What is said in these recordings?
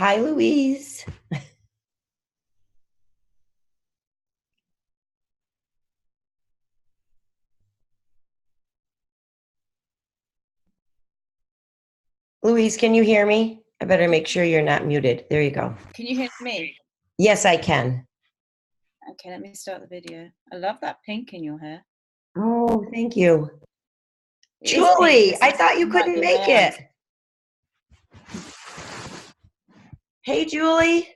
Hi, Louise. Louise, can you hear me? I better make sure you're not muted. There you go. Can you hear me? Yes, I can. Okay, let me start the video. I love that pink in your hair. Oh, thank you. It is pink. Julie, I thought you couldn't make it. Hey, Julie.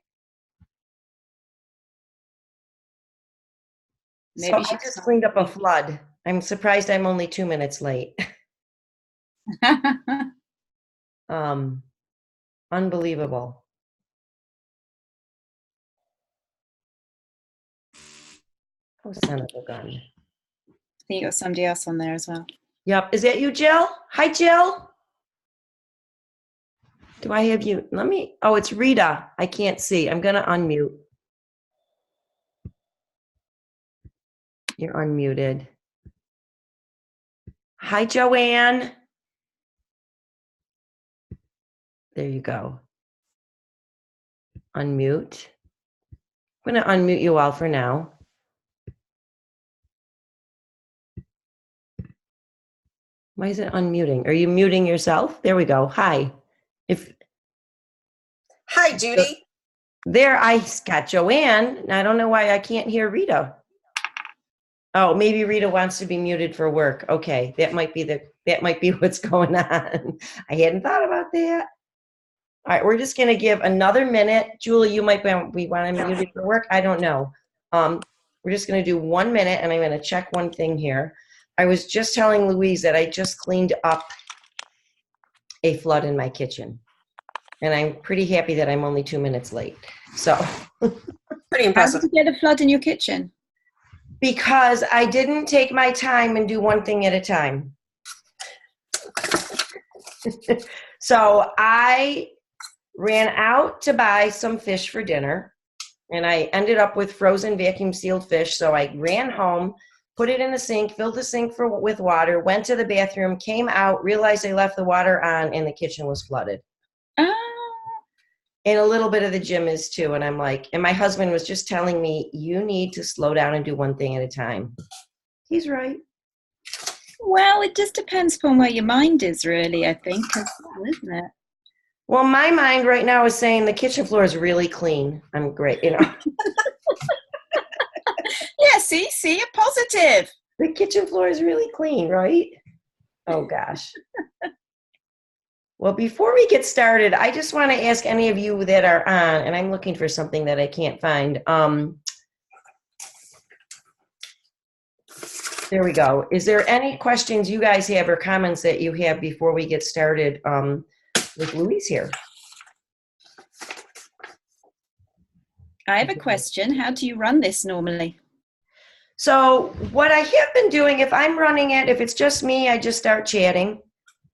Maybe I just cleaned up a flood. I'm surprised I'm only 2 minutes late. Unbelievable. Oh, son of a gun. I think you got somebody else on there as well. Yep. Is that you, Jill? Hi, Jill. Do I have you? Oh, it's Rita. I can't see. I'm going to unmute. You're unmuted. Hi, Joanne. There you go. Unmute. I'm going to unmute you all for now. Why is it unmuting? Are you muting yourself? There we go. Hi. Hi, Judy. There, I got Joanne. I don't know why I can't hear Rita. Oh, maybe Rita wants to be muted for work. Okay, that might be what's going on. I hadn't thought about that. All right, we're just going to give another minute. Julie, you might be wanting muted for work. I don't know. We're just going to do 1 minute, and I'm going to check one thing here. I was just telling Louise that I just cleaned up a flood in my kitchen, and I'm pretty happy that I'm only 2 minutes late. So, pretty impressive. How did you get a flood in your kitchen? Because I didn't take my time and do one thing at a time. So I ran out to buy some fish for dinner, and I ended up with frozen vacuum sealed fish. So I ran home, put it in the sink, filled the sink with water, went to the bathroom, came out, realized I left the water on, and the kitchen was flooded. And a little bit of the gym is too. And I'm like, and my husband was just telling me, you need to slow down and do one thing at a time. He's right. Well, it just depends upon where your mind is, really, I think, as well, isn't it? Well, my mind right now is saying the kitchen floor is really clean. I'm great, you know. Yeah, see, you're positive. The kitchen floor is really clean, right? Oh, gosh. Well, before we get started, I just want to ask any of you that are on, and I'm looking for something that I can't find. There we go. Is there any questions you guys have or comments that you have before we get started with Louise here? I have a question. How do you run this normally? So what I have been doing, if I'm running it, if it's just me, I just start chatting.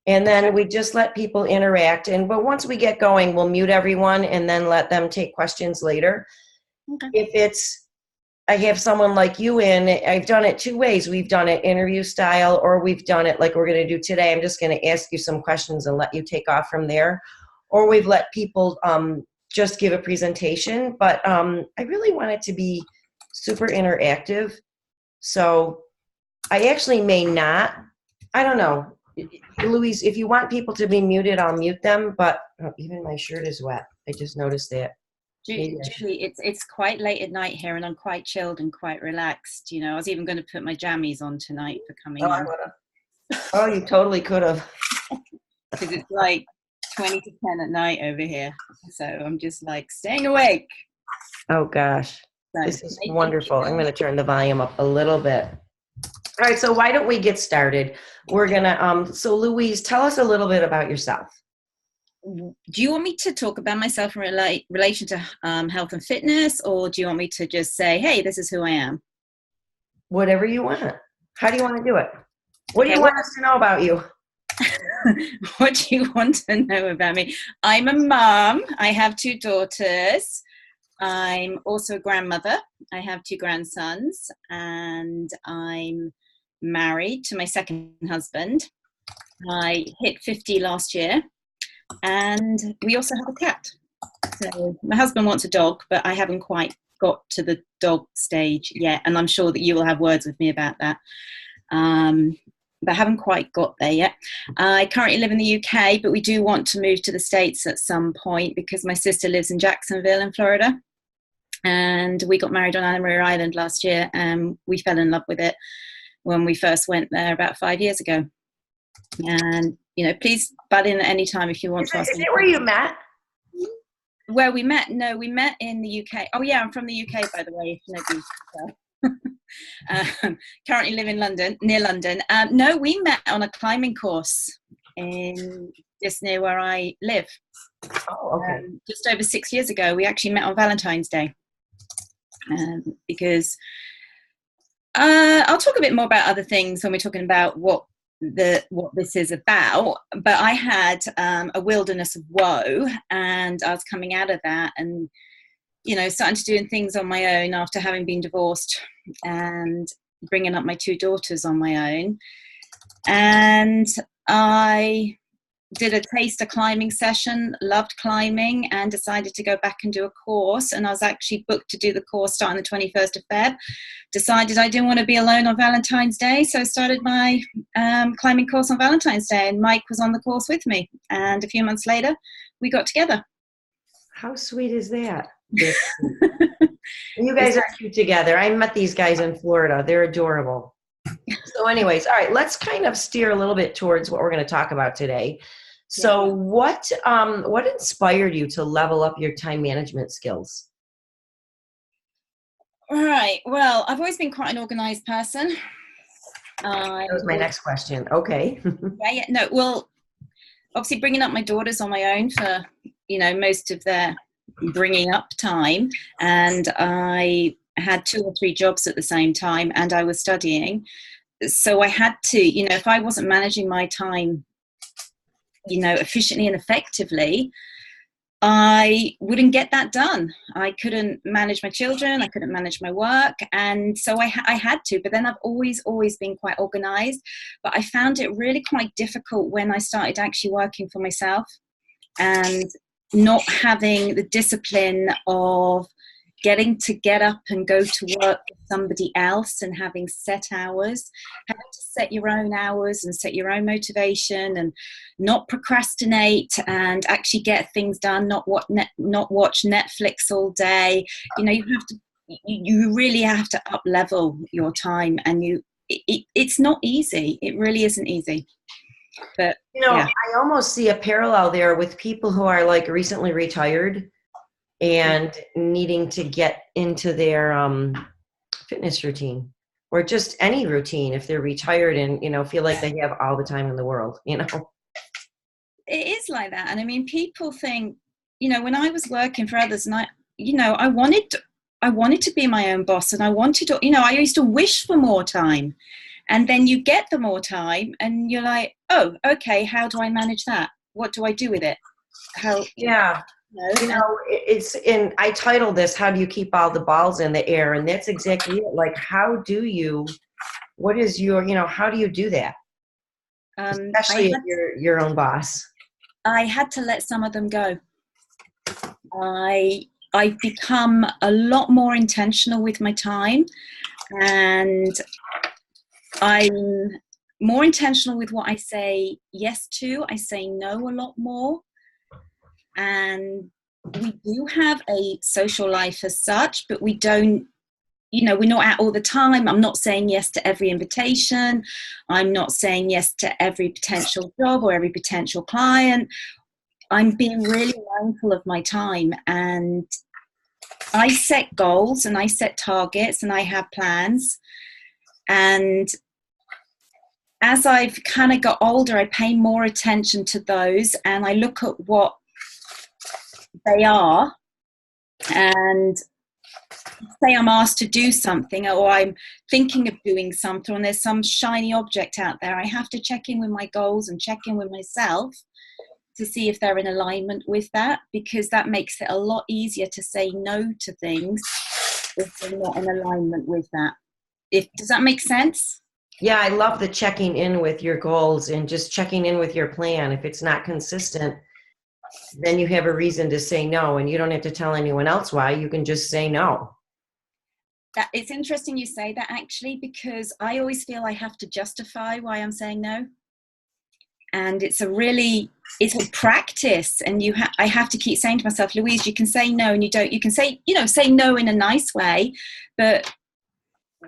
And then we just let people interact. But once we get going, we'll mute everyone and then let them take questions later. Okay. If I have someone like you in, I've done it two ways. We've done it interview style, or we've done it like we're going to do today. I'm just going to ask you some questions and let you take off from there. Or we've let people just give a presentation. But I really want it to be super interactive. So I actually may not. I don't know. Louise, if you want people to be muted, I'll mute them, but even my shirt is wet. I just noticed that. Julie, it's quite late at night here, and I'm quite chilled and quite relaxed. You know, I was even going to put my jammies on tonight for coming in. Oh, you totally could have. Because it's like 20 to 10 at night over here. So I'm just like staying awake. Oh, gosh. So, this is wonderful. I'm going to turn the volume up a little bit. All right, so why don't we get started? We're going to, so Louise, tell us a little bit about yourself. Do you want me to talk about myself in relation to health and fitness, or do you want me to just say, hey, this is who I am? Whatever you want. How do you want to do it? What do you want us to know about you? What do you want to know about me? I'm a mom. I have 2 daughters. I'm also a grandmother. I have 2 grandsons, and I'm married to my second husband. I hit 50 last year, and we also have a cat. So my husband wants a dog, but I haven't quite got to the dog stage yet. And I'm sure that you will have words with me about that. But I haven't quite got there yet. I currently live in the UK, but we do want to move to the States at some point because my sister lives in Jacksonville in Florida. And we got married on Anna Maria Island last year, and we fell in love with it when we first went there about 5 years ago. And, please butt in at any time if you want to ask Is me. it where you met? Where we met? No, we met in the UK. Oh, yeah, I'm from the UK, by the way, if nobody can tell. Currently live in London, near London. No, we met on a climbing course just near where I live. Oh, okay. Just over 6 years ago. We actually met on Valentine's Day. Because I'll talk a bit more about other things when we're talking about what this is about, but I had a wilderness of woe, and I was coming out of that and starting to doing things on my own after having been divorced and bringing up my 2 daughters on my own. And I did a taster climbing session, loved climbing, and decided to go back and do a course. And I was actually booked to do the course starting the 21st of Feb. Decided I didn't want to be alone on Valentine's Day, so I started my climbing course on Valentine's Day, and Mike was on the course with me. And a few months later, we got together. How sweet is that? You guys are cute together. I met these guys in Florida. They're adorable. So anyways, all right, let's kind of steer a little bit towards what we're going to talk about today. So what inspired you to level up your time management skills? All right. Well, I've always been quite an organized person. That was my next question. Okay. Yeah. No, well, obviously bringing up my daughters on my own for, most of their bringing up time. And I had 2 or 3 jobs at the same time, and I was studying. So I had to, if I wasn't managing my time, efficiently and effectively, I wouldn't get that done. I couldn't manage my children. I couldn't manage my work. And so I had to, but then I've always been quite organized, but I found it really quite difficult when I started actually working for myself and not having the discipline of getting to get up and go to work with somebody else and having set hours, having to set your own hours and set your own motivation and not procrastinate and actually get things done, not watch Netflix all day. You really have to up level your time, and it's not easy. It really isn't easy. But I almost see a parallel there with people who are like recently retired and needing to get into their fitness routine, or just any routine if they're retired and feel like they have all the time in the world. It is like that. And I mean, people think, when I was working for others, and I wanted to be my own boss, and I wanted to, I used to wish for more time. And then you get the more time and you're like, oh, okay, how do I manage that? What do I do with it? It's in, I titled this, how do you keep all the balls in the air? And that's exactly it. Like, how do you do that? Especially if you're your own boss. I had to let some of them go. I've become a lot more intentional with my time, and I'm more intentional with what I say yes to. I say no a lot more. And we do have a social life as such, but we don't, we're not out all the time. I'm not saying yes to every invitation. I'm not saying yes to every potential job or every potential client. I'm being really mindful of my time, and I set goals and I set targets and I have plans. And as I've kind of got older, I pay more attention to those, and I look at what they are, and say I'm asked to do something, or I'm thinking of doing something, and there's some shiny object out there, I have to check in with my goals and check in with myself to see if they're in alignment with that, because that makes it a lot easier to say no to things if they're not in alignment with that. Does that make sense? Yeah, I love the checking in with your goals and just checking in with your plan. If it's not consistent, then you have a reason to say no, and you don't have to tell anyone else why. You can just say no. That it's interesting you say that, actually, because I always feel I have to justify why I'm saying no. And it's a practice, and I have to keep saying to myself, Louise, you can say no, and you can say, say no in a nice way, but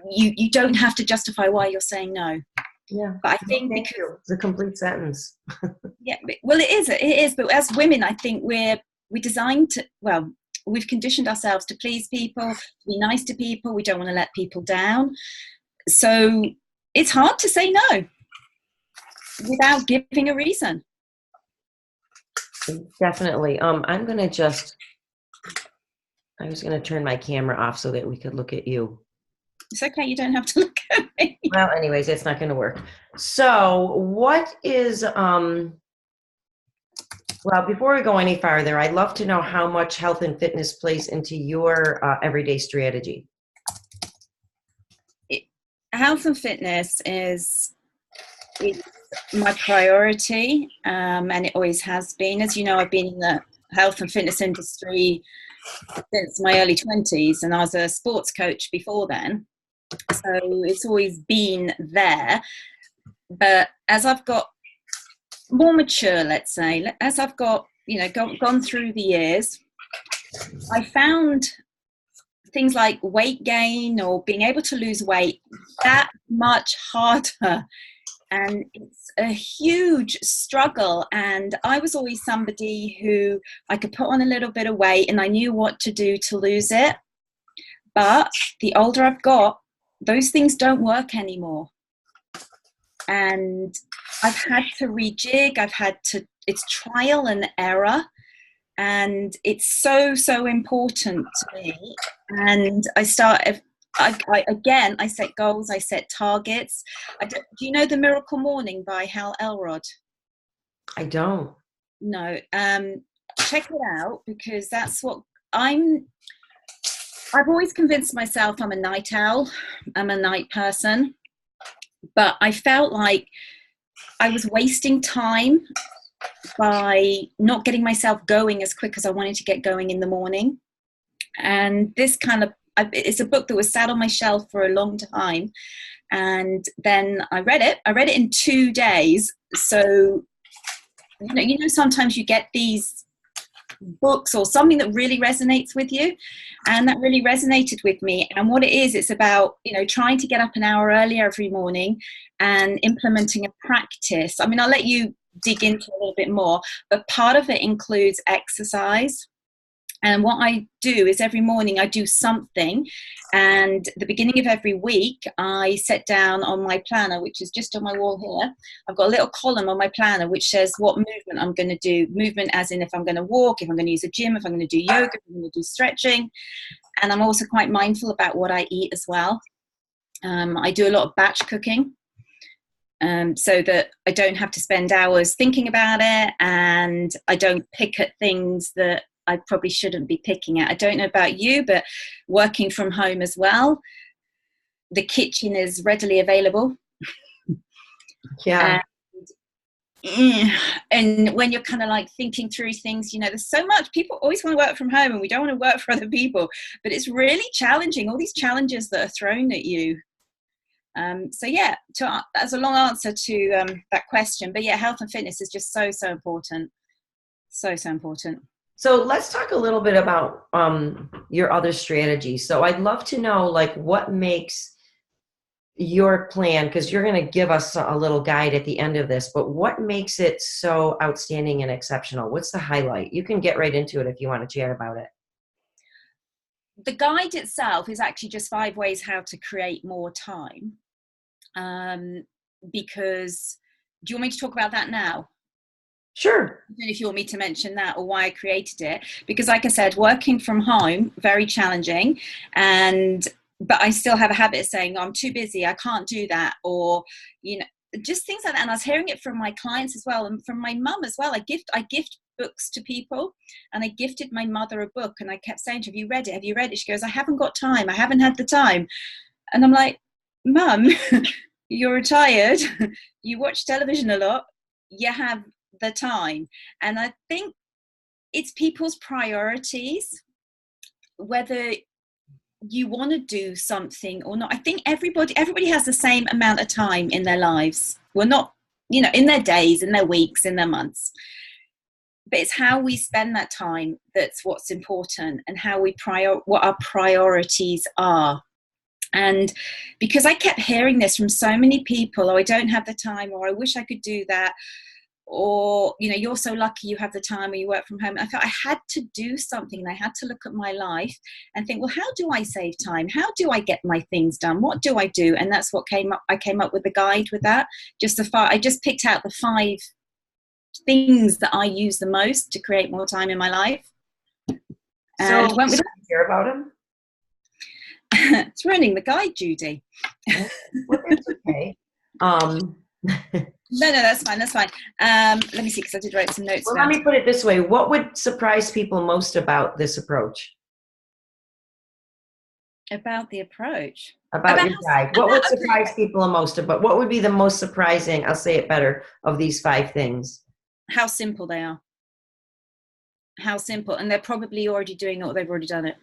you don't have to justify why you're saying no. Yeah. But I think Thank because you. It's a complete sentence. yeah, well, it is, but as women, I think we're designed to, well, we've conditioned ourselves to please people, to be nice to people. We don't want to let people down, so it's hard to say no without giving a reason. Definitely. I was gonna turn my camera off so that we could look at you. It's okay, you don't have to look at me. Well, anyways, it's not gonna work. So what is, well, before we go any farther, I'd love to know how much health and fitness plays into your everyday strategy. Health and fitness is my priority, and it always has been. As you know, I've been in the health and fitness industry since my early 20s, and I was a sports coach before then, so it's always been there. But as I've got more mature, let's say, as I've got gone through the years, I found things like weight gain or being able to lose weight that much harder, and it's a huge struggle. And I was always somebody who I could put on a little bit of weight and I knew what to do to lose it, but the older I've got, those things don't work anymore, and I've had to rejig. It's trial and error, and it's so important to me. And I set goals, I set targets. Do you know The Miracle Morning by Hal Elrod? I don't. No. Check it out, because that's what I've always convinced myself I'm a night owl. I'm a night person. But I felt like I was wasting time by not getting myself going as quick as I wanted to get going in the morning. And it's a book that was sat on my shelf for a long time. And then I read it in 2 days. So, sometimes you get these books or something that really resonates with you, and that really resonated with me. And what it is, it's about trying to get up an hour earlier every morning and implementing a practice. I mean, I'll let you dig into a little bit more, but part of it includes exercise. And what I do is every morning I do something, and the beginning of every week I set down on my planner, which is just on my wall here. I've got a little column on my planner which says what movement I'm going to do. Movement as in if I'm going to walk, if I'm going to use a gym, if I'm going to do yoga, if I'm going to do stretching. And I'm also quite mindful about what I eat as well. I do a lot of batch cooking, so that I don't have to spend hours thinking about it, and I don't pick at things that I probably shouldn't be picking at. I don't know about you, but working from home as well, the kitchen is readily available. Yeah. And when you're kind of like thinking through things, there's so much. People always want to work from home, and we don't want to work for other people, but it's really challenging, all these challenges that are thrown at you. So yeah, that's a long answer to that question, but yeah, health and fitness is just so important. So important. So let's talk a little bit about your other strategies. So I'd love to know, what makes your plan, because you're going to give us a little guide at the end of this, but what makes it so outstanding and exceptional? What's the highlight? You can get right into it if you want to chat about it. The guide itself is actually just 5 ways how to create more time. Because, do you want me to talk about that now? Sure. I don't know if you want me to mention that or why I created it, because like I said, working from home, very challenging, but I still have a habit of saying, I'm too busy, I can't do that, or just things like that. And I was hearing it from my clients as well, and from my mum as well. I gift books to people, and I gifted my mother a book, and I kept saying to her, have you read it? She goes, I haven't got time, I haven't had the time. And I'm like, Mum, you're retired, you watch television a lot, you have the time. And I think it's people's priorities, whether you want to do something or not. I think everybody has the same amount of time in their lives. Well, not, in their days, in their weeks, in their months. But it's how we spend that time that's what's important, and how what our priorities are. And because I kept hearing this from so many people, oh, I don't have the time, or I wish I could do that, or, you're so lucky you have the time, or you work from home. I felt I had to do something, and I had to look at my life and think, well, how do I save time? How do I get my things done? What do I do? And that's what came up. I came up with the guide with that. I just picked out the 5 things that I use the most to create more time in my life. And So, went with hear about him? it's running the guide, Judy. Well, that's okay. No, that's fine. That's fine. Let me see, because I did write some notes. Well, let me put it this way. What would surprise people most about this approach? About the approach. About your guide. What would surprise people most about? What would be the most surprising, I'll say it better, of these 5 things? How simple they are. How simple. And they're probably already doing it, or they've already done it.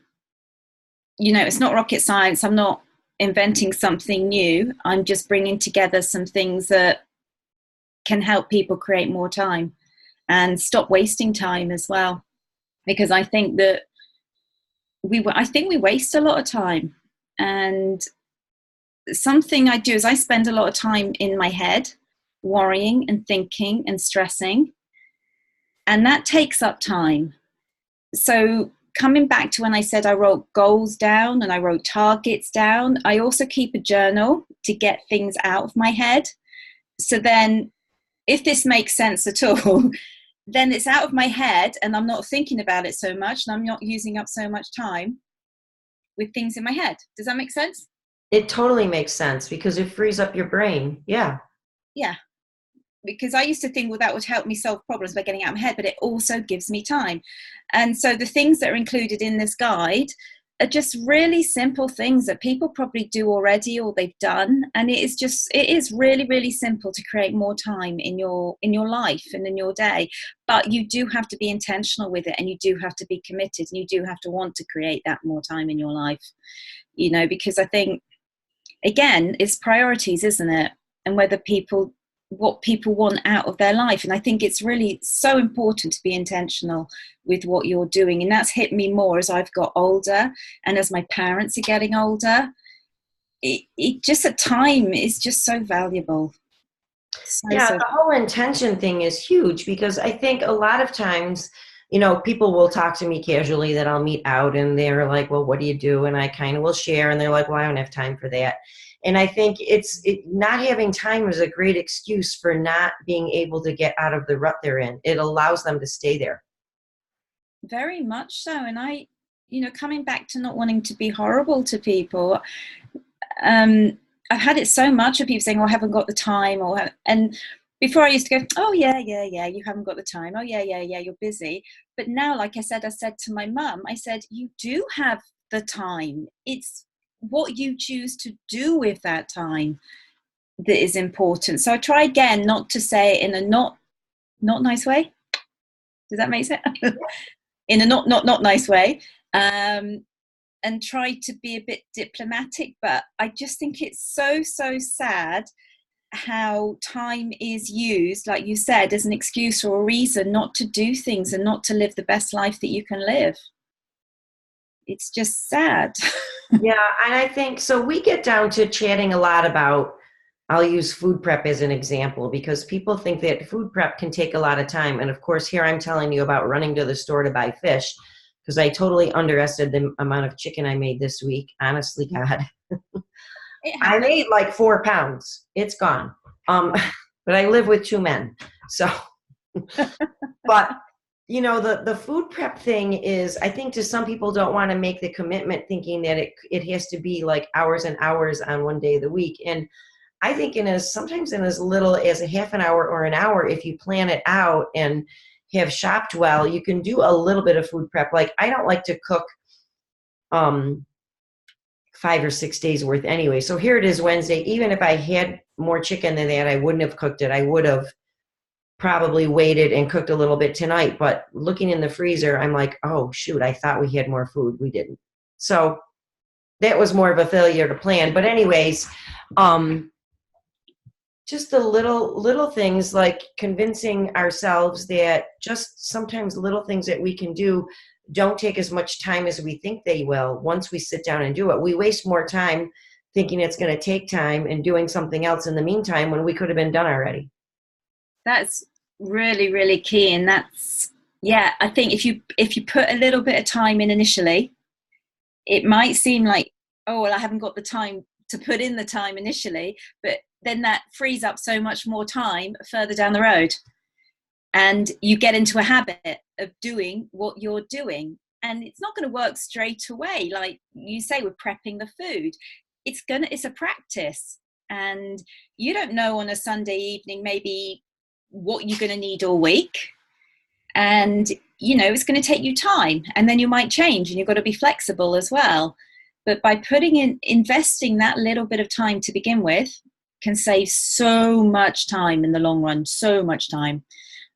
It's not rocket science. I'm not inventing something new. I'm just bringing together some things that can help people create more time and stop wasting time as well. Because I think that we waste a lot of time. And something I do is I spend a lot of time in my head, worrying and thinking and stressing. And that takes up time. So coming back to when I said I wrote goals down and I wrote targets down, I also keep a journal to get things out of my head. So then, if this makes sense at all, then it's out of my head and I'm not thinking about it so much, and I'm not using up so much time with things in my head. Does that make sense? It totally makes sense, because it frees up your brain. Yeah. Yeah. Because I used to think, well, that would help me solve problems by getting out of my head, but it also gives me time. And so the things that are included in this guide are just really simple things that people probably do already, or they've done. And it is really, really simple to create more time in your life and in your day. But you do have to be intentional with it, and you do have to be committed, and you do have to want to create that more time in your life, because I think, again, it's priorities, isn't it? And what people want out of their life. And I think it's really so important to be intentional with what you're doing. And that's hit me more as I've got older, and as my parents are getting older. It just, at time, is just so valuable. The whole intention thing is huge, because I think a lot of times, people will talk to me casually that I'll meet out, and they're like, well, what do you do? And I kind of will share, and they're like, well, I don't have time for that. And I think not having time is a great excuse for not being able to get out of the rut they're in. It allows them to stay there. Very much so. And I, coming back to not wanting to be horrible to people, I've had it so much of people saying, oh, I haven't got the time, and before I used to go, oh, yeah, you haven't got the time. Oh, yeah, you're busy. But now, like I said to my mum, I said, you do have the time. It's what you choose to do with that time that is important. So I try again not to say it in a not nice way. Does that make sense? In a not nice way. And try to be a bit diplomatic. But I just think it's so sad how time is used, like you said, as an excuse or a reason not to do things and not to live the best life that you can live. It's just sad. Yeah, and I think, so we get down to chatting a lot about, I'll use food prep as an example, because people think that food prep can take a lot of time. And of course, here I'm telling you about running to the store to buy fish, because I totally underestimated the amount of chicken I made this week. Honestly, God. I made like 4 pounds. It's gone. But I live with 2 men. So, but the food prep thing is, I think, to some people don't want to make the commitment, thinking that it has to be like hours and hours on one day of the week. And I think sometimes in as little as a half an hour or an hour, if you plan it out and have shopped well, you can do a little bit of food prep. Like, I don't like to cook 5 or 6 days worth anyway. So here it is Wednesday. Even if I had more chicken than that, I wouldn't have cooked it. I would have probably waited and cooked a little bit tonight, but looking in the freezer, I'm like, oh shoot, I thought we had more food. We didn't. So that was more of a failure to plan. But anyways, just the little things like convincing ourselves that just sometimes little things that we can do don't take as much time as we think they will once we sit down and do it. We waste more time thinking it's going to take time and doing something else in the meantime when we could have been done already. That's really, really key. And that's, yeah, I think if you put a little bit of time in initially, it might seem like, oh, well, I haven't got the time to put in the time initially, but then that frees up so much more time further down the road. And you get into a habit of doing what you're doing. And it's not going to work straight away. Like you say, with prepping the food, it's a practice. And you don't know on a Sunday evening, maybe what you're going to need all week. And, you know, it's going to take you time, and then you might change, and you've got to be flexible as well. But by investing that little bit of time to begin with can save so much time in the long run, so much time.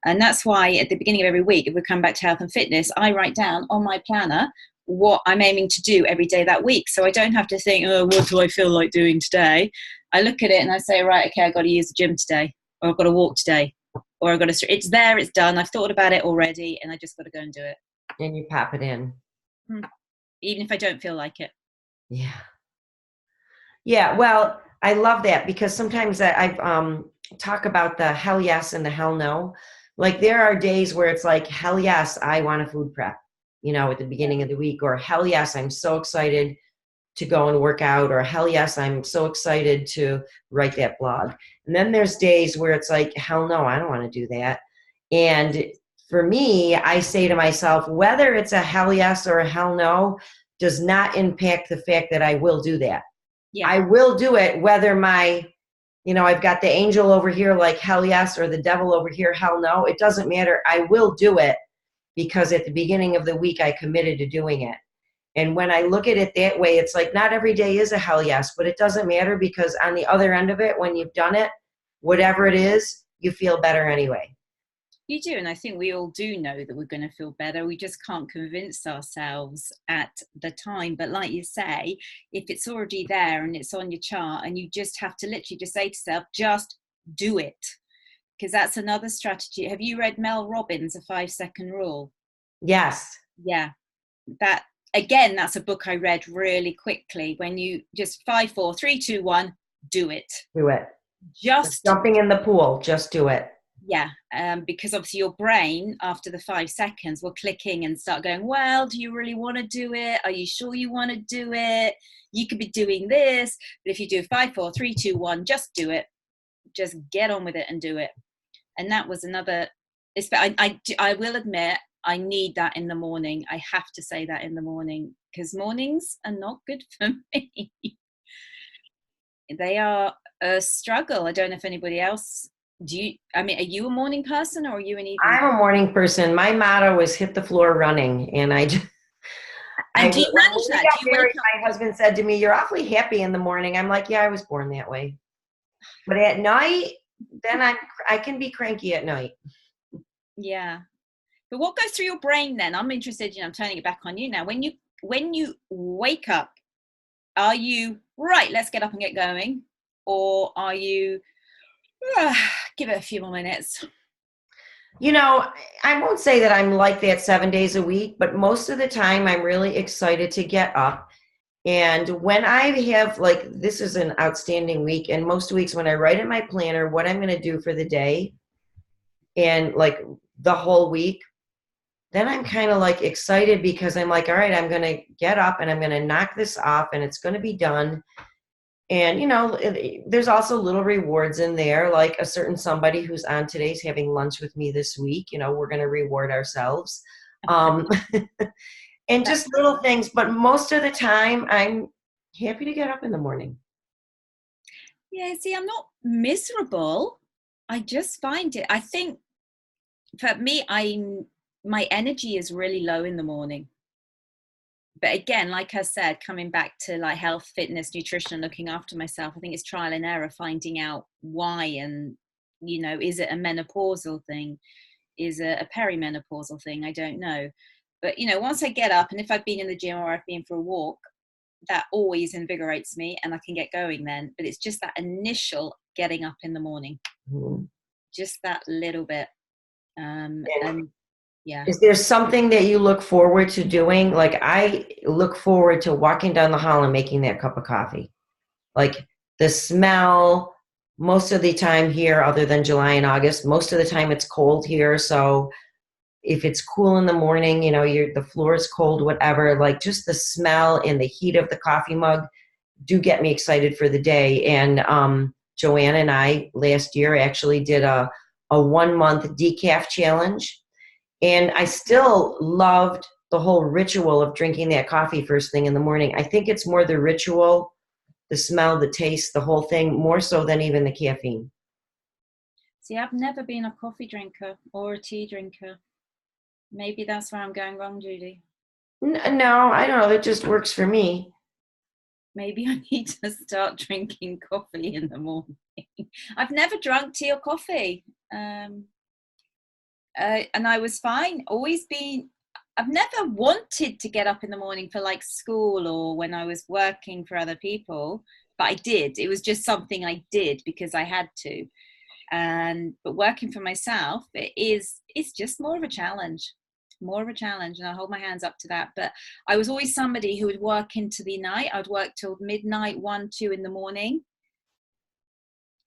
And that's why at the beginning of every week, if we come back to health and fitness, I write down on my planner what I'm aiming to do every day that week. So I don't have to think, oh, what do I feel like doing today? I look at it and I say, right, okay, I've got to use the gym today, or I've got to walk today, or I've got to, it's there, it's done. I've thought about it already, and I just got to go and do it. And you pop it in. Even if I don't feel like it. Yeah. Yeah. Well, I love that, because sometimes I've talk about the hell yes and the hell no. Like there are days where it's like, hell yes, I want a food prep, you know, at the beginning of the week, or hell yes, I'm so excited to go and work out, or hell yes, I'm so excited to write that blog. And then there's days where it's like, hell no, I don't want to do that. And for me, I say to myself, whether it's a hell yes or a hell no does not impact the fact that I will do that. Yeah. I will do it whether I've got the angel over here like hell yes, or the devil over here hell no. It doesn't matter. I will do it because at the beginning of the week I committed to doing it. And when I look at it that way, it's like not every day is a hell yes, but it doesn't matter, because on the other end of it, when you've done it, whatever it is, you feel better anyway. You do, and I think we all do know that we're going to feel better. We just can't convince ourselves at the time. But like you say, if it's already there and it's on your chart, and you just have to literally just say to yourself, just do it. Because that's another strategy. Have you read Mel Robbins, A 5-Second Rule? Yes. Yeah. That's a book I read really quickly. When you just 5, 4, 3, 2, 1, do it. Do it. Just jumping in the pool, just do it. Yeah, because obviously your brain, after the 5 seconds, will click in and start going, well, do you really want to do it? Are you sure you want to do it? You could be doing this. But if you do 5, 4, 3, 2, 1, just do it. Just get on with it and do it. And that was another, I will admit, I need that in the morning. I have to say that in the morning, because mornings are not good for me. They are a struggle. I don't know if anybody else... are you a morning person, or are you an evening? I'm a morning person. My motto is hit the floor running. And do you manage that? My husband said to me, you're awfully happy in the morning. I'm like, yeah, I was born that way. But at night, then I can be cranky at night. Yeah. But what goes through your brain then? I'm interested, I'm turning it back on you now. When you wake up, are you, right, let's get up and get going? Or are you, give it a few more minutes? I won't say that I'm like that 7 days a week, but most of the time I'm really excited to get up. And when I have, this is an outstanding week, and most weeks when I write in my planner what I'm going to do for the day and the whole week, then I'm kind of excited, because I'm like, all right, I'm going to get up and I'm going to knock this off and it's going to be done. And, there's also little rewards in there, like a certain somebody who's on today's having lunch with me this week. We're going to reward ourselves. And just little things. But most of the time, I'm happy to get up in the morning. Yeah, see, I'm not miserable. I just find it. I think for me, my energy is really low in the morning. But again, like I said, coming back to health, fitness, nutrition, looking after myself, I think it's trial and error, finding out why and You know, is it a menopausal thing? Is it a perimenopausal thing? I don't know. But, you know, once I get up, and if I've been in the gym or I've been for a walk, that always invigorates me and I can get going then. But it's just that initial getting up in the morning, Mhm. just that little bit. And yeah. Is there something that you look forward to doing? Like I look forward to walking down the hall and making that cup of coffee. Like the smell, most of the time here, other than July and August, most of the time it's cold here. So if it's cool in the morning, you know, the floor is cold, whatever, like just the smell and the heat of the coffee mug do get me excited for the day. And Joanna and I last year actually did a 1 month decaf challenge. And I still loved the whole ritual of drinking that coffee first thing in the morning. I think it's more the ritual, the smell, the taste, the whole thing, more so than even the caffeine. See, I've never been a coffee drinker or a tea drinker. Maybe that's where I'm going wrong, Judy. No, I don't know. It just works for me. Maybe I need to start drinking coffee in the morning. I've never drunk tea or coffee. And I was fine. I've never wanted to get up in the morning for like school or when I was working for other people, but I did. It was just something I did because I had to. But working for myself, it's just more of a challenge. And I hold my hands up to that. But I was always somebody who would work into the night. I'd work till midnight, 1, 2 in the morning.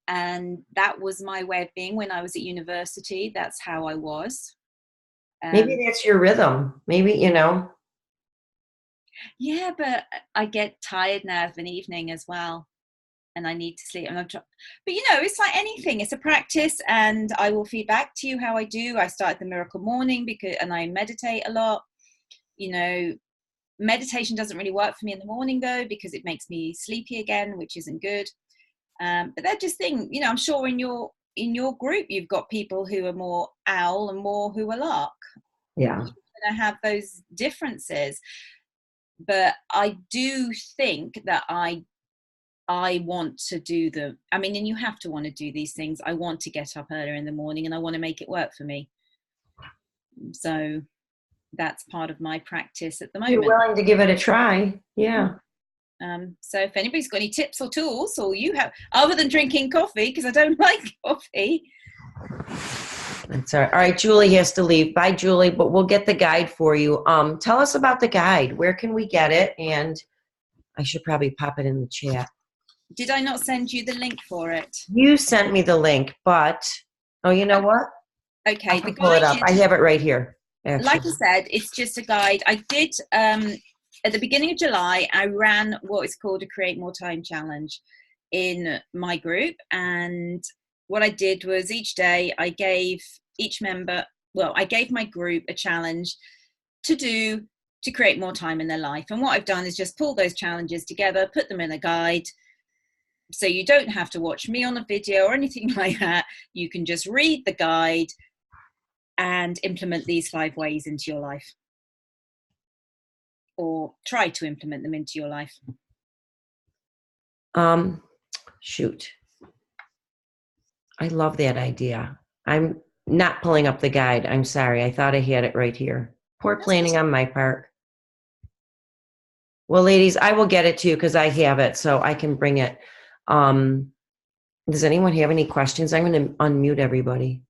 And that was my way of being when I was at university. That's how I was. Maybe that's your rhythm. Maybe, you know. Yeah, but I get tired now of an evening as well. And I need to sleep. But you know, it's like anything. It's a practice, and I will feed back to you how I do. I started the Miracle Morning and I meditate a lot. You know, meditation doesn't really work for me in the morning though, because it makes me sleepy again, which isn't good. But they're just things. You know, I'm sure in your group you've got people who are more owl and more who are lark. Yeah. You're going to have those differences. But I do think that I want to do and you have to want to do these things. I want to get up earlier in the morning and I want to make it work for me. So that's part of my practice at the moment. You're willing to give it a try. Yeah. So if anybody's got any tips or tools or you have, other than drinking coffee, because I don't like coffee. That's all right. All right, Julie has to leave. Bye, Julie, but we'll get the guide for you. Tell us about the guide. Where can we get it? And I should probably pop it in the chat. Did I not send you the link for it? You sent me the link, but you know what? Okay, I can pull it up. I have it right here. Actually. Like I said, it's just a guide. I did at the beginning of July. I ran what is called a Create More Time challenge in my group, and what I did was each day I gave I gave my group a challenge to create more time in their life. And what I've done is just pull those challenges together, put them in a guide. So you don't have to watch me on a video or anything like that. You can just read the guide and implement these 5 ways into your life. Or try to implement them into your life. Shoot. I love that idea. I'm not pulling up the guide. I'm sorry. I thought I had it right here. Poor planning on my part. Well, ladies, I will get it to you because I have it, so I can bring it. Does anyone have any questions? I'm going to unmute everybody.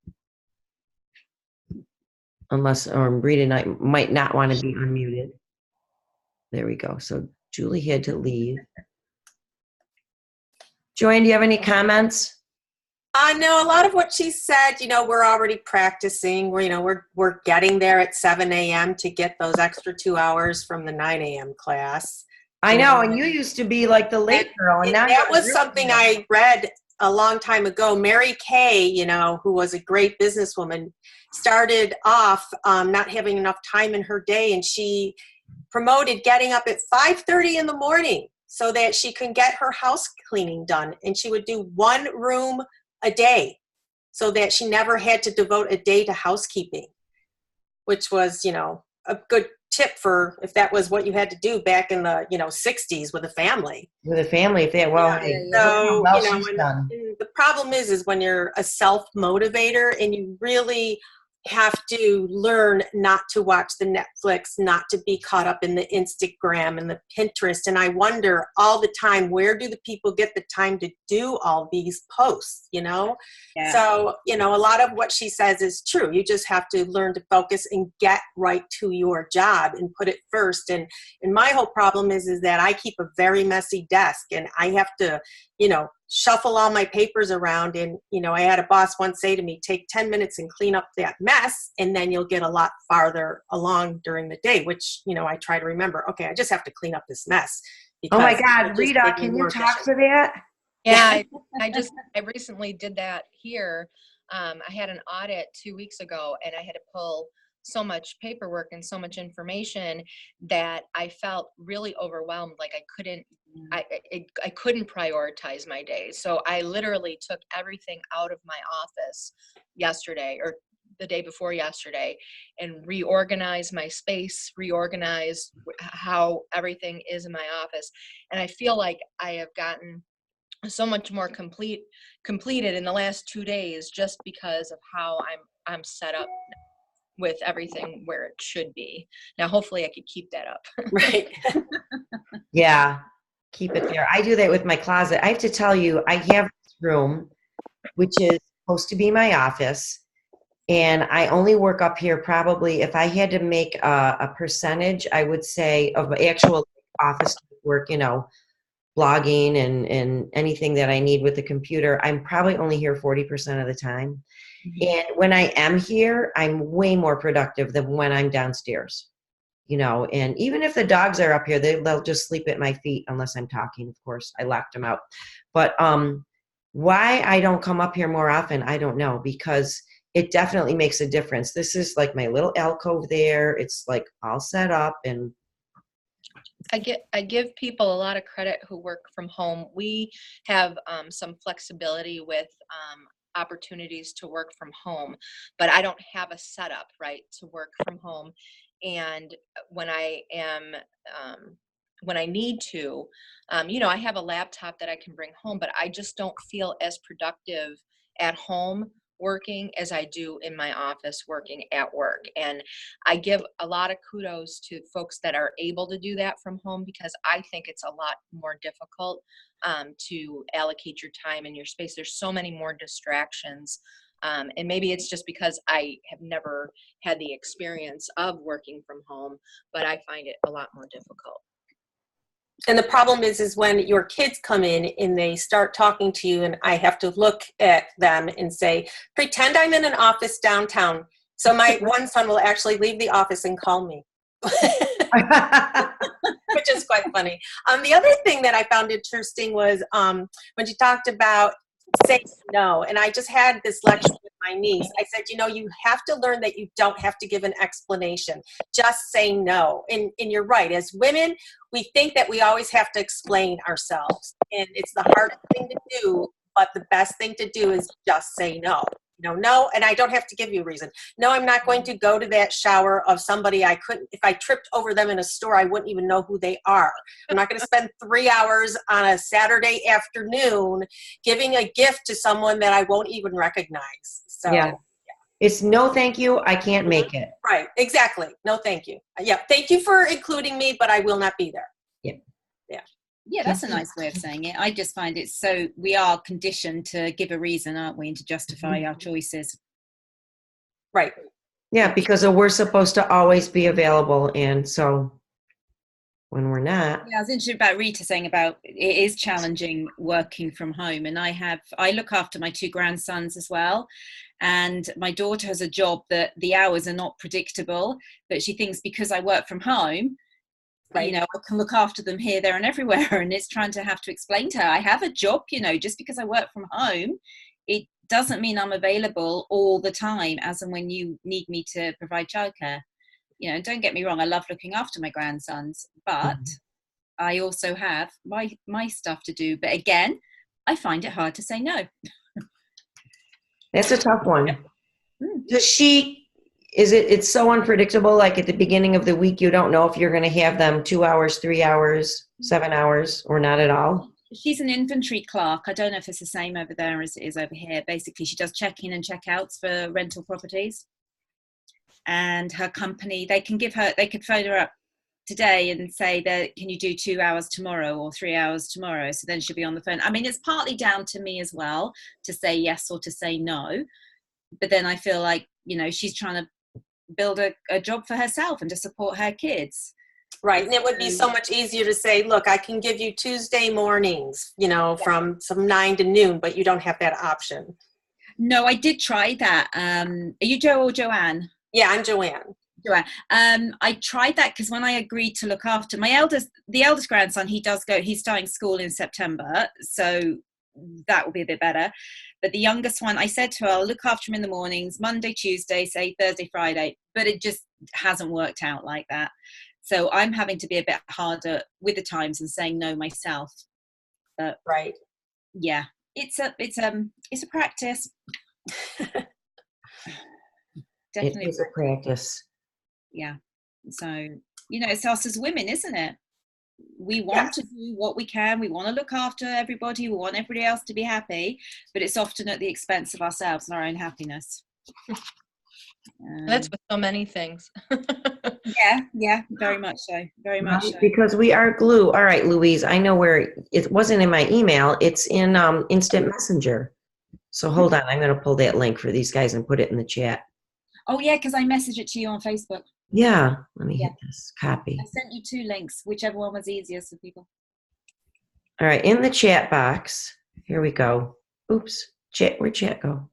Unless, Rita and I might not want to be unmuted. There we go. So Julie had to leave. Joanne, do you have any comments? No, a lot of what she said, we're already practicing. We're getting there at 7 a.m. to get those extra 2 hours from the 9 a.m. class. I know, and you used to be like the late girl. And now that was something I read a long time ago. Mary Kay, who was a great businesswoman, started off not having enough time in her day, and she promoted getting up at 5:30 in the morning so that she can get her house cleaning done. And she would do 1 room a day so that she never had to devote a day to housekeeping, which was, a good tip for if that was what you had to do back in the 60s with a family. With a family, if they, well, Yeah. hey, Yeah. look how So, well she's done. and the problem is when you're a self-motivator and you really have to learn not to watch the Netflix, not to be caught up in the Instagram and the Pinterest. And I wonder all the time, where do the people get the time to do all these posts, Yeah. So, a lot of what she says is true. You just have to learn to focus and get right to your job and put it first. And my whole problem is that I keep a very messy desk and I have to, shuffle all my papers around. And, I had a boss once say to me, take 10 minutes and clean up that mess, and then you'll get a lot farther along during the day, which, I try to remember, okay, I just have to clean up this mess. Oh my because God, it'll just Rita, make me can you more talk efficient. to that? Yeah, I recently did that here. I had an audit 2 weeks ago and I had to pull so much paperwork and so much information that I felt really overwhelmed. Like I couldn't prioritize my day. So I literally took everything out of my office yesterday or the day before yesterday and reorganized my space, reorganized how everything is in my office. And I feel like I have gotten so much more completed in the last 2 days just because of how I'm set up with everything where it should be. Now, hopefully I could keep that up. Right. Yeah, keep it there. I do that with my closet. I have to tell you, I have this room, which is supposed to be my office. And I only work up here probably, if I had to make a percentage, I would say of actual office work, blogging and anything that I need with the computer, I'm probably only here 40% of the time. And when I am here, I'm way more productive than when I'm downstairs, and even if the dogs are up here, they'll just sleep at my feet unless I'm talking, of course. I locked them out. But why I don't come up here more often, I don't know, because it definitely makes a difference. This is like my little alcove there. It's like all set up, and I give people a lot of credit who work from home. We have some flexibility with opportunities to work from home, but I don't have a setup, right, to work from home. And when I am, when I need to, I have a laptop that I can bring home, but I just don't feel as productive at home working as I do in my office working at work. And I give a lot of kudos to folks that are able to do that from home, because I think it's a lot more difficult to allocate your time and your space. There's so many more distractions. And maybe it's just because I have never had the experience of working from home, but I find it a lot more difficult. And the problem is when your kids come in and they start talking to you, and I have to look at them and say, pretend I'm in an office downtown. So my one son will actually leave the office and call me, which is quite funny. The other thing that I found interesting was when she talked about saying no. And I just had this lecture with my niece. I said, you have to learn that you don't have to give an explanation. Just say no. And you're right. As women, we think that we always have to explain ourselves. And it's the hardest thing to do, but the best thing to do is just say no. No, and I don't have to give you a reason. No, I'm not going to go to that shower of somebody I couldn't, if I tripped over them in a store, I wouldn't even know who they are. I'm not going to spend 3 hours on a Saturday afternoon giving a gift to someone that I won't even recognize. So yeah. It's no, thank you. I can't make it. Right. Exactly. No, thank you. Yeah. Thank you for including me, but I will not be there. Yeah, that's a nice way of saying it. I just find it so, we are conditioned to give a reason, aren't we, and to justify our choices. Right. Yeah, because we're supposed to always be available. And so when we're not. Yeah, I was interested about Rita saying about it is challenging working from home. And I look after my 2 grandsons as well. And my daughter has a job that the hours are not predictable, but she thinks because I work from home, right, I can look after them here, there, and everywhere. And it's trying to have to explain to her, I have a job, just because I work from home, it doesn't mean I'm available all the time as and when you need me to provide childcare. Don't get me wrong, I love looking after my grandsons, but I also have my stuff to do. But again, I find it hard to say no. That's a tough one. Does she, it's so unpredictable. Like at the beginning of the week, you don't know if you're going to have them 2 hours, 3 hours, 7 hours, or not at all. She's an inventory clerk. I don't know if it's the same over there as it is over here. Basically, she does check-in and check-outs for rental properties. And her company, they could phone her up today and say that, can you do 2 hours tomorrow or 3 hours tomorrow? So then she'll be on the phone. I mean, it's partly down to me as well to say yes or to say no. But then I feel like, she's trying to build a job for herself and to support her kids. Right. And it would be so much easier to say, look, I can give you Tuesday mornings, from some 9 to noon, but you don't have that option. No, I did try that. Are you Joe or Joanne? Yeah, I'm Joanne. Joanne. I tried that because when I agreed to look after the eldest grandson, he's starting school in September. So that will be a bit better. But the youngest one, I said to her, I'll look after him in the mornings, Monday, Tuesday, say Thursday, Friday. But it just hasn't worked out like that. So I'm having to be a bit harder with the times and saying no myself. But right. Yeah, it's a practice. Definitely it is a practice. Yeah. So, it's us as women, isn't it? We want to do what we can. We want to look after everybody. We want everybody else to be happy, but it's often at the expense of ourselves and our own happiness. That's with so many things. Yeah, very much so. Very much so. Because we are glue. All right, Louise, I know where it wasn't in my email. It's in Instant Messenger. So hold on. I'm going to pull that link for these guys and put it in the chat. Oh, yeah, because I messaged it to you on Facebook. Yeah. Let me hit this. Copy. I sent you 2 links, whichever one was easiest for people. All right. In the chat box. Here we go. Oops. Chat. Where'd chat go?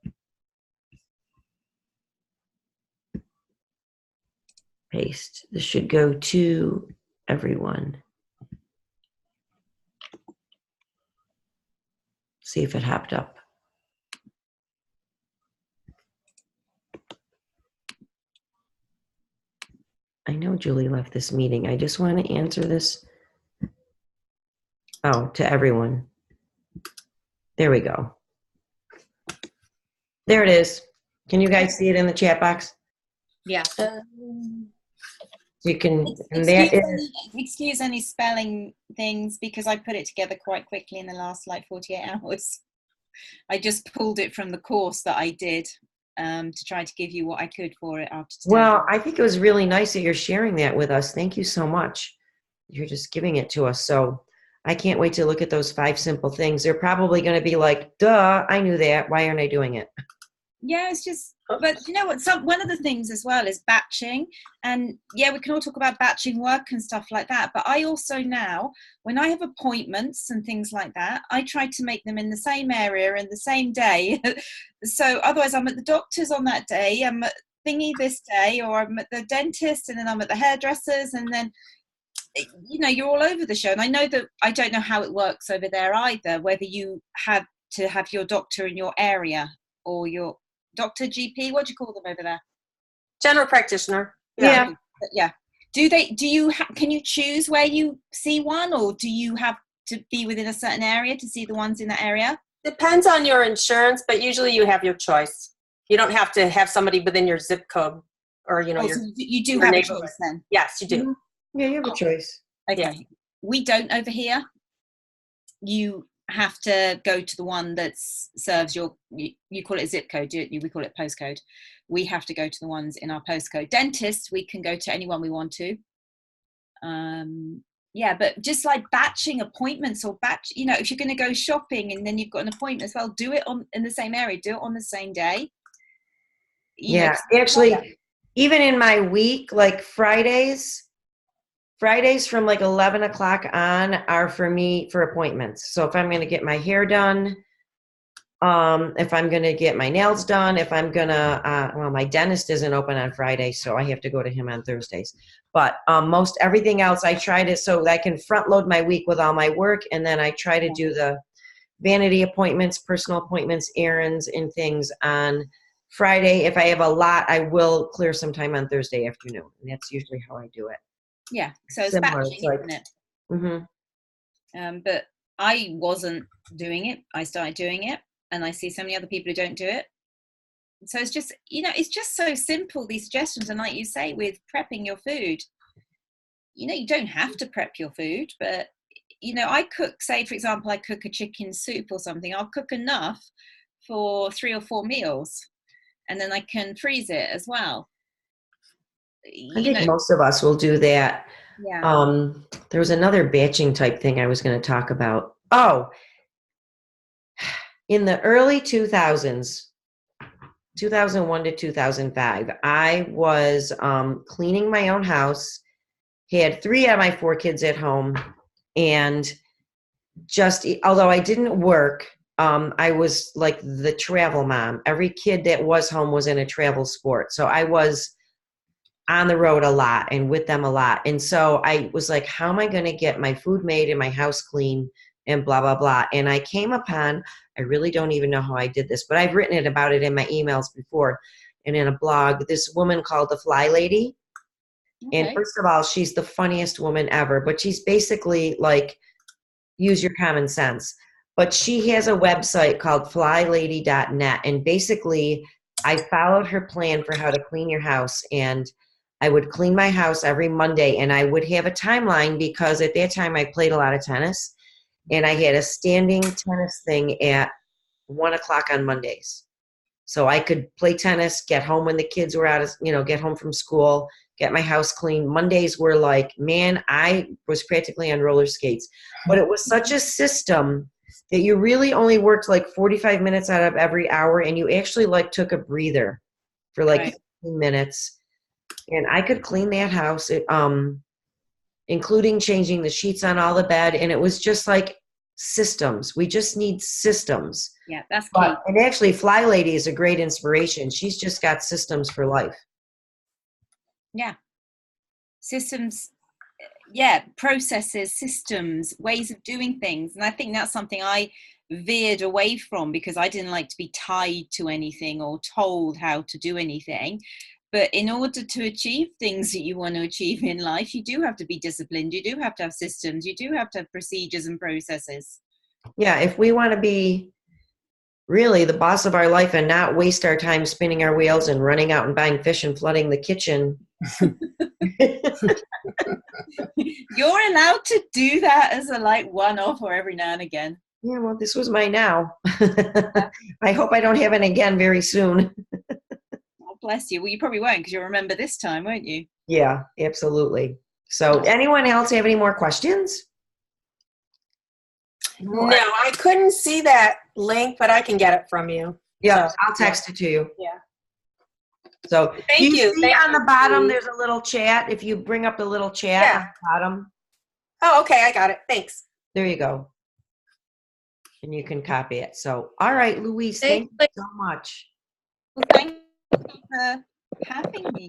Paste. This should go to everyone. See if it hopped up. I know Julie left this meeting. I just want to answer this. Oh, to everyone. There we go. There it is. Can you guys see it in the chat box? Yeah. You can, excuse any spelling things because I put it together quite quickly in the last 48 hours. I just pulled it from the course that I did to try to give you what I could for it after today. Well, I think it was really nice that you're sharing that with us. Thank you so much. You're just giving it to us. So I can't wait to look at those 5 simple things. They're probably going to be like, duh, I knew that. Why aren't I doing it? Yeah, it's just, but you know what, one of the things as well is batching. And yeah, we can all talk about batching work and stuff like that. But I also now, when I have appointments and things like that, I try to make them in the same area and the same day. So otherwise I'm at the doctor's on that day, I'm at thingy this day, or I'm at the dentist and then I'm at the hairdressers, and then, you're all over the show. And I know that I don't know how it works over there either, whether you have to have your doctor in your area or your doctor, GP, what do you call them over there? General practitioner. Yeah. Yeah. Can you choose where you see one, or do you have to be within a certain area to see the ones in that area? Depends on your insurance, but usually you have your choice. You don't have to have somebody within your zip code or, So you do have a choice then? Yes, you do. Yeah, you have a choice. Okay. Yeah. We don't over here. You have to go to the one that serves you call it zip code, don't you? We call it postcode. We have to go to the ones in our postcode. Dentist, we can go to anyone we want to. But just like batching appointments or if you're going to go shopping and then you've got an appointment as well, do it in the same area, do it on the same day. Actually, even in my week, like Fridays from like 11 o'clock on are for me for appointments. So if I'm going to get my hair done, if I'm going to get my nails done, if I'm going to, my dentist isn't open on Friday, so I have to go to him on Thursdays. But most everything else I try to, so that I can front load my week with all my work. And then I try to do the vanity appointments, personal appointments, errands and things on Friday. If I have a lot, I will clear some time on Thursday afternoon. And that's usually how I do it. Yeah, so it's Similar, batching, it's like- isn't it? Mm-hmm. But I wasn't doing it. I started doing it, and I see so many other people who don't do it. So it's just, it's just so simple, these suggestions. And like you say, with prepping your food, you don't have to prep your food, but I cook, say for example, I cook a chicken soup or something. I'll cook enough for 3 or 4 meals, and then I can freeze it as well. I think most of us will do that. Yeah. There was another batching type thing I was going to talk about. Oh, in the early 2000s, 2001 to 2005, I was cleaning my own house, had 3 out of my 4 kids at home, and just, although I didn't work, I was like the travel mom. Every kid that was home was in a travel sport. So I was on the road a lot and with them a lot. And so I was like, how am I going to get my food made and my house clean and blah, blah, blah. And I came upon, I really don't even know how I did this, but I've written it about it in my emails before and in a blog, this woman called the Fly Lady. Okay. And first of all, she's the funniest woman ever, but she's basically like, use your common sense. But she has a website called flylady.net. And basically, I followed her plan for how to clean your house. And I would clean my house every Monday. And I would have a timeline because at that time I played a lot of tennis. And I had a standing tennis thing at 1 o'clock on Mondays. So I could play tennis, get home when the kids were out of, get home from school, get my house clean. Mondays were like, man, I was practically on roller skates. But it was such a system that you really only worked like 45 minutes out of every hour, and you actually like took a breather for like Right. 15 minutes. And I could clean that house, including changing the sheets on all the bed. And it was just like systems. We just need systems. Yeah, that's key. And actually, Fly Lady is a great inspiration. She's just got systems for life. Yeah. Systems, yeah, processes, systems, ways of doing things. And I think that's something I veered away from because I didn't like to be tied to anything or told how to do anything. But in order to achieve things that you want to achieve in life, you do have to be disciplined. You do have to have systems. You do have to have procedures and processes. Yeah, if we want to be really the boss of our life and not waste our time spinning our wheels and running out and buying fish and flooding the kitchen. You're allowed to do that as a like one-off or every now and again. Yeah, well, this was my now. I hope I don't have it again very soon. Oh, bless you. Well, you probably won't because you'll remember this time, won't you? Yeah, absolutely. So anyone else have any more questions? No, I couldn't see that link, but I can get it from you. Yeah, So, I'll text it to you. Yeah. So Thank you. you. See Thank on the you. bottom, there's a little chat. If you bring up the little chat Yeah. on the bottom, Oh, okay. I got it. Thanks. there you go. And you can copy it. So, all right, Louise, thank Thanks. you so much. Well, thank you for having me.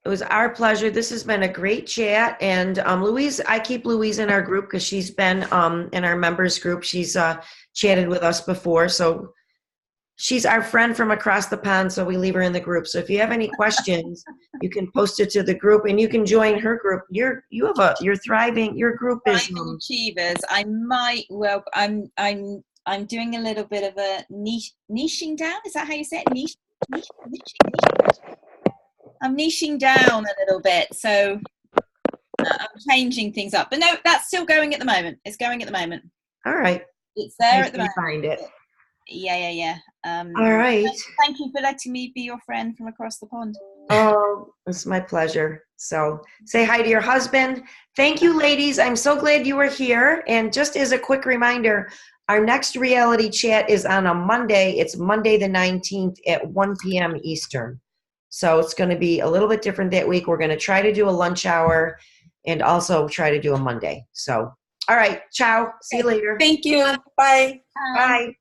It was our pleasure. This has been a great chat. And Louise, I keep Louise in our group because she's been in our members group. She's chatted with us before. So she's our friend from across the pond. So we leave her in the group. So if you have any questions, you can post it to the group and you can join her group. You're thriving. Your group is Thriving Achievers. I might, well, I'm doing a little bit of a niching down. Is that how you say it? Niche. I'm niching down a little bit, so I'm changing things up. But no, that's still going at the moment. It's going at the moment. all right. It's there I at the can moment. find it. Yeah. All right. Thank you for letting me be your friend from across the pond. Oh, it's my pleasure. So say hi to your husband. Thank you, ladies. I'm so glad you were here. And just as a quick reminder, our next reality chat is on a Monday. It's Monday the 19th at 1 p.m. Eastern. So it's going to be a little bit different that week. We're going to try to do a lunch hour and also try to do a Monday. So, all right. Ciao. See you later. Thank you. Bye. Bye.